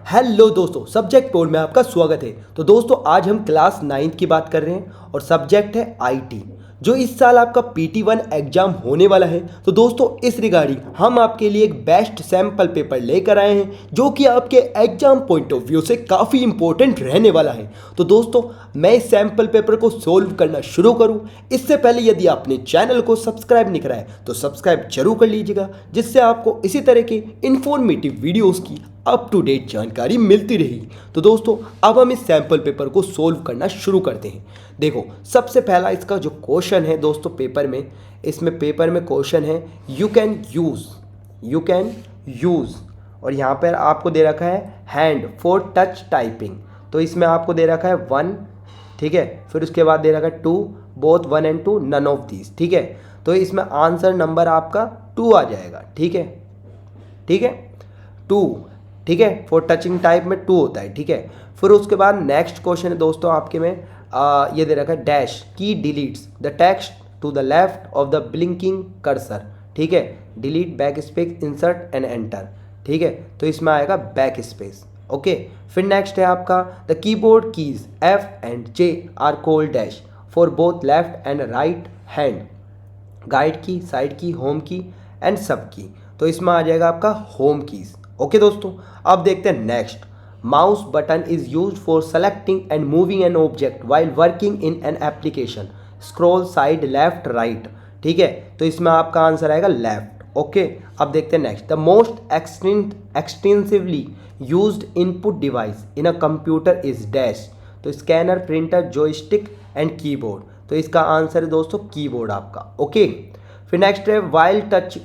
Hello दोस्तों, subject board में आपका स्वागत है। तो दोस्तों आज हम क्लास 9 की बात कर रहे हैं और सब्जेक्ट है आईटी, जो इस साल आपका PT1 एग्जाम होने वाला है। तो दोस्तों इस रिगार्डिंग हम आपके लिए एक बेस्ट सैंपल पेपर लेकर आए हैं, जो कि आपके एग्जाम पॉइंट ऑफ व्यू से काफ़ी इंपॉर्टेंट रहने वाला है। तो दोस्तों मैं इस सैंपल पेपर को सोल्व करना शुरू करूं इससे पहले यदि आपने चैनल को सब्सक्राइब नहीं करा है तो सब्सक्राइब जरूर कर लीजिएगा, जिससे आपको इसी तरह के इंफॉर्मेटिव वीडियोस की अप टू डेट जानकारी मिलती रही। तो दोस्तों अब हम इस सैंपल पेपर को सोल्व करना शुरू करते हैं। देखो सबसे पहला इसका जो क्वेश्चन है दोस्तों इसमें पेपर में क्वेश्चन है यू कैन यूज़ और यहाँ पर आपको दे रखा है हैंड फॉर टच टाइपिंग। तो इसमें आपको दे रखा है 1, ठीक है, फिर उसके बाद दे रखा है 2, both 1 and 2 none of these, ठीक है। तो इसमें आंसर नंबर आपका 2 आ जाएगा, ठीक है 2, ठीक है, फॉर टचिंग टाइप में 2 होता है, ठीक है। फिर उसके बाद नेक्स्ट क्वेश्चन है दोस्तों आपके में ये दे रखा है डैश की deletes the text to the left of the blinking cursor, ठीक है, delete back space insert and enter, ठीक है। तो इसमें आएगा बैक स्पेस, ओके। फिर नेक्स्ट है आपका the keyboard keys F and J are called dash for both left and right hand, guide key, side key, home key and सब की। तो इसमें आ जाएगा आपका होम कीज, ओके दोस्तों। अब देखते हैं next, mouse button is use for selecting and moving an object while working in an application, scroll side left right, ठीक है। तो इसमें आपका आंसर आएगा लेफ्ट, ओके। अब देखते हैं next, the most extensively used input device in a computer is dash. तो scanner, printer, joystick and keyboard. तो इसका आंसर है दोस्तों कीबोर्ड आपका, ओके। फिर नेक्स्ट है while touch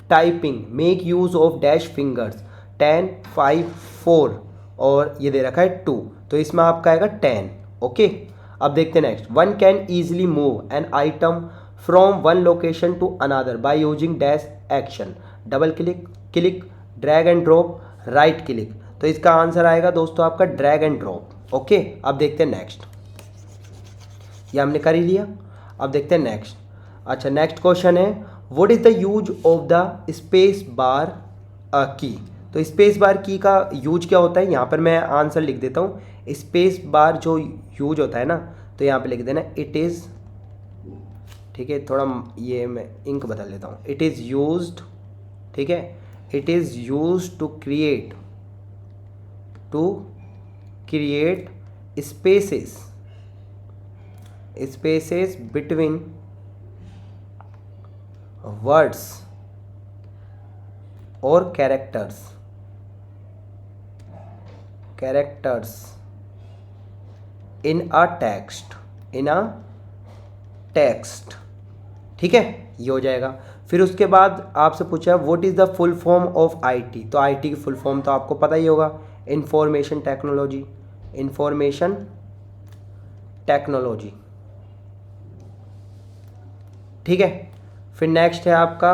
typing make use of dash fingers 10, 5, 4 और ये दे रखा है 2। तो इसमें आपका आएगा 10, ओके। अब देखते हैं next, one can easily move an item from one location to another by using dash action, double click, drag and drop, right click. तो इसका आंसर आएगा दोस्तों आपका ड्रैग एंड ड्रॉप, ओके। अब देखते हैं नेक्स्ट, ये हमने कर ही लिया। अब देखते हैं नेक्स्ट, अच्छा नेक्स्ट क्वेश्चन है what is the use of the space bar की। तो स्पेस बार की का यूज क्या होता है, यहाँ पर मैं आंसर लिख देता हूँ। स्पेस बार जो यूज होता है ना, तो यहाँ पे लिख देना इट इज़, ठीक है, थोड़ा ये मैं इंक बदल लेता हूँ, इट इज़ यूज्ड, ठीक है, it is used to create spaces between words और कैरेक्टर्स इन अ टेक्स्ट, ठीक है, ये हो जाएगा। फिर उसके बाद आपसे पूछा what is the full form of IT. तो आईटी की फुल फॉर्म तो आपको पता ही होगा, इंफॉर्मेशन टेक्नोलॉजी, ठीक है। फिर नेक्स्ट है आपका,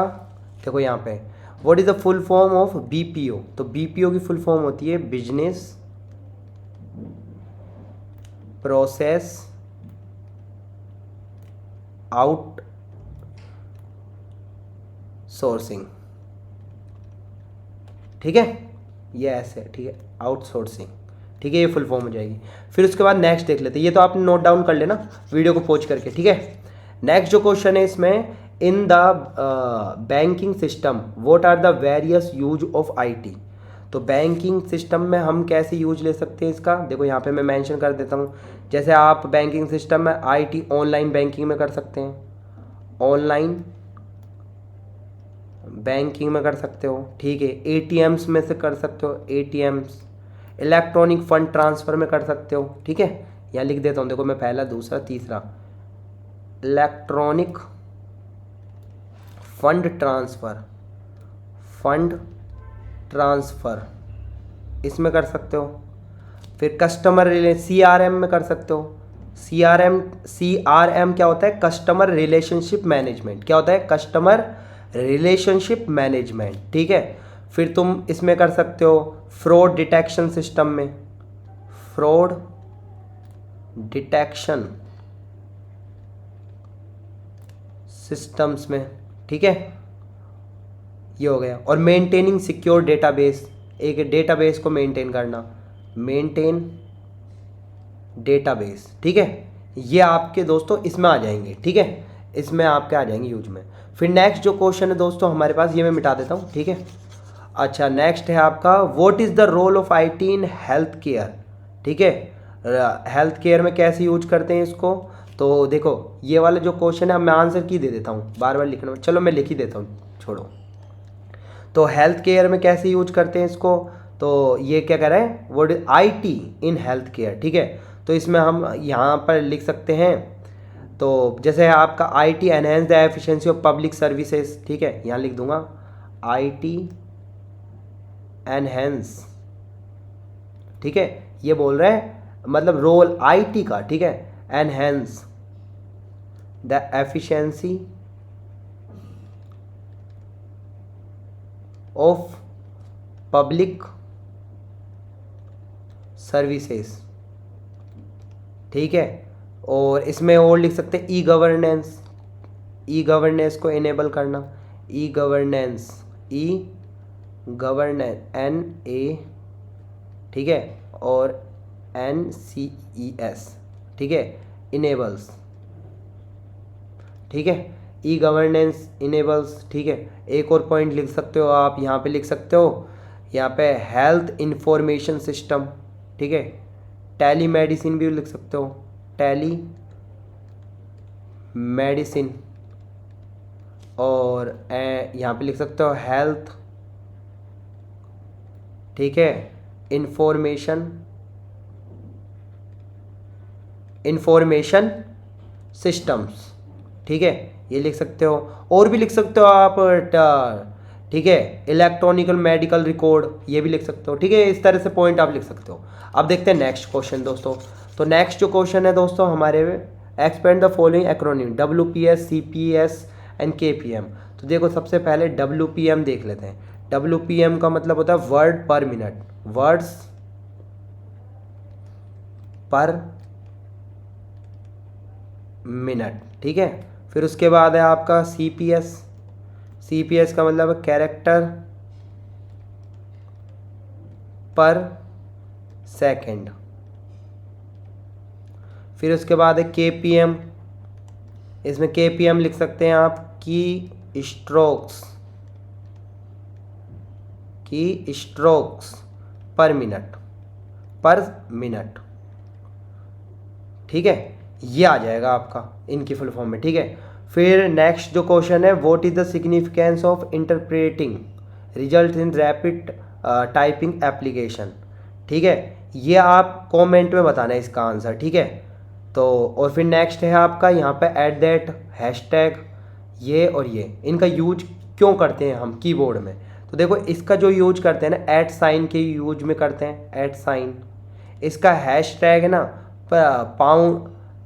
देखो यहाँ पे what is the full form of BPO. तो बीपीओ की फुल फॉर्म होती है बिजनेस प्रोसेस आउट सोर्सिंग, ठीक है, ये ऐसे, ठीक है, आउटसोर्सिंग, ठीक है, ये फुल फॉर्म हो जाएगी। फिर उसके बाद नेक्स्ट देख लेते हैं, ये तो आपने नोट डाउन कर लेना वीडियो को पॉज करके, ठीक है। नेक्स्ट जो क्वेश्चन है इसमें, in the banking system what are the various use of IT. तो बैंकिंग सिस्टम में हम कैसे यूज ले सकते हैं इसका, देखो यहाँ पे मैं मेंशन कर देता हूँ। जैसे आप बैंकिंग सिस्टम में आईटी ऑनलाइन बैंकिंग में कर सकते हैं, ऑनलाइन बैंकिंग में कर सकते हो, ठीक है, एटीएम्स में से कर सकते हो, एटीएम्स, इलेक्ट्रॉनिक फंड ट्रांसफ़र में कर सकते हो, ठीक है। यहाँ लिख देता हूँ, देखो मैं पहला, दूसरा, तीसरा, इलेक्ट्रॉनिक फंड ट्रांसफ़र इसमें कर सकते हो। फिर कस्टमर CRM में कर सकते हो। CRM क्या होता है, कस्टमर रिलेशनशिप मैनेजमेंट, क्या होता है, कस्टमर रिलेशनशिप मैनेजमेंट, ठीक है। फिर तुम इसमें कर सकते हो फ्रॉड डिटेक्शन सिस्टम में, फ्रॉड डिटेक्शन सिस्टम्स में, ठीक है, ये हो गया। और मेंटेनिंग सिक्योर डेटाबेस, एक डेटाबेस को मेंटेन करना, मेंटेन डेटाबेस, ठीक है। ये आपके दोस्तों इसमें आ जाएंगे, ठीक है, इसमें आपके आ जाएंगे यूज में। फिर नेक्स्ट जो क्वेश्चन है दोस्तों हमारे पास, ये मैं मिटा देता हूँ, ठीक है। अच्छा, नेक्स्ट है आपका what is the role of IT in health care, ठीक है। हेल्थ केयर में कैसे यूज करते हैं इसको, तो देखो ये वाला जो क्वेश्चन है मैं आंसर की दे देता हूँ, बार बार लिखने में, चलो मैं लिख ही देता हूँ, छोड़ो। तो हेल्थ केयर में कैसे यूज करते हैं इसको, तो ये क्या कह रहे हैं, what is IT in health care, ठीक है। तो इसमें हम यहाँ पर लिख सकते हैं, तो जैसे है आपका IT enhance the efficiency of public services, ठीक है, यहाँ लिख दूंगा आईटी एनहेंस, ठीक है। ये बोल रहे हैं मतलब रोल आईटी का, ठीक है, enhance the efficiency of public services, ठीक है। और इसमें और लिख सकते हैं ई गवर्नेंस, ई गवर्नेंस को इनेबल करना, e governance, e governance N A, ठीक है, और एन सी ई एस, ठीक है, इनेबल्स, ठीक है, ई गवर्नेंस इनेबल्स, ठीक है। एक और पॉइंट लिख सकते हो आप, यहाँ पे लिख सकते हो, यहाँ पे हेल्थ इंफॉर्मेशन सिस्टम, ठीक है, टेली मेडिसिन भी लिख सकते हो, टेली मेडिसिन, और यहाँ पे लिख सकते हो हेल्थ, ठीक है, इंफॉर्मेशन सिस्टम्स, ठीक है, ये लिख सकते हो। और भी लिख सकते हो आप, ठीक है, इलेक्ट्रॉनिकल मेडिकल रिकॉर्ड, ये भी लिख सकते हो, ठीक है। इस तरह से पॉइंट आप लिख सकते हो। अब देखते हैं नेक्स्ट क्वेश्चन दोस्तों। तो नेक्स्ट जो क्वेश्चन है दोस्तों हमारे, expand the following acronym WPS, CPS and KPM। तो देखो सबसे पहले WPM देख लेते हैं। WPM का मतलब होता है वर्ड पर मिनट, वर्ड्स पर मिनट, ठीक है। फिर उसके बाद है आपका CPS, CPS का मतलब है कैरेक्टर पर सेकंड। फिर उसके बाद है KPM, इसमें KPM लिख सकते हैं आप की स्ट्रोक्स, की स्ट्रोक्स पर मिनट, ठीक है। ये आ जाएगा आपका इनकी फुल फॉर्म में, ठीक है। फिर नेक्स्ट जो क्वेश्चन है, what is the significance of interpreting result in rapid typing application, ठीक है। ये आप कमेंट में बताना है इसका आंसर, ठीक है। तो और फिर नेक्स्ट है आपका यहाँ पे @, हैशटैग, ये और ये इनका यूज क्यों करते हैं हम कीबोर्ड में। तो देखो इसका जो यूज करते हैं ना, @ के यूज में करते हैं, @। इसका हैशटैग है ना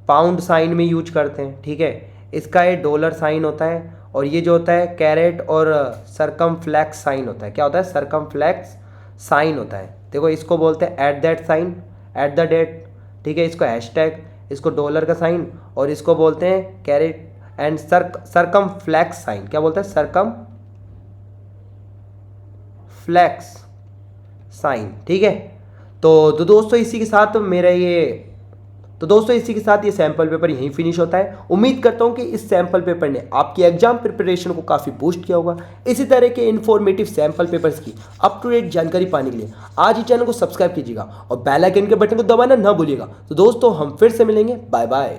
पाउंड साइन में यूज करते हैं, ठीक है। इसका ये $साइन होता है, और ये जो होता है कैरेट और सरकमफ्लेक्स साइन होता है। क्या होता है, सरकमफ्लेक्स साइन होता है। देखो इसको बोलते हैं @ साइन, @ ठीक है। इसको हैशटैग, इसको $, का साइन, और इसको बोलते हैं कैरेट एंड सरकमफ्लेक्स साइन। क्या बोलते हैं, सरकमफ्लेक्स साइन, ठीक है। तो दोस्तों इसी के साथ इसी के साथ ये सैम्पल पेपर यहीं फिनिश होता है। उम्मीद करता हूं कि इस सैम्पल पेपर ने आपकी एग्जाम प्रिपरेशन को काफ़ी बूस्ट किया होगा। इसी तरह के इन्फॉर्मेटिव सैम्पल पेपर्स की अप टू डेट जानकारी पाने के लिए आज ही चैनल को सब्सक्राइब कीजिएगा और बेल आइकन के बटन को दबाना ना भूलिएगा। तो दोस्तों हम फिर से मिलेंगे, बाय बाय।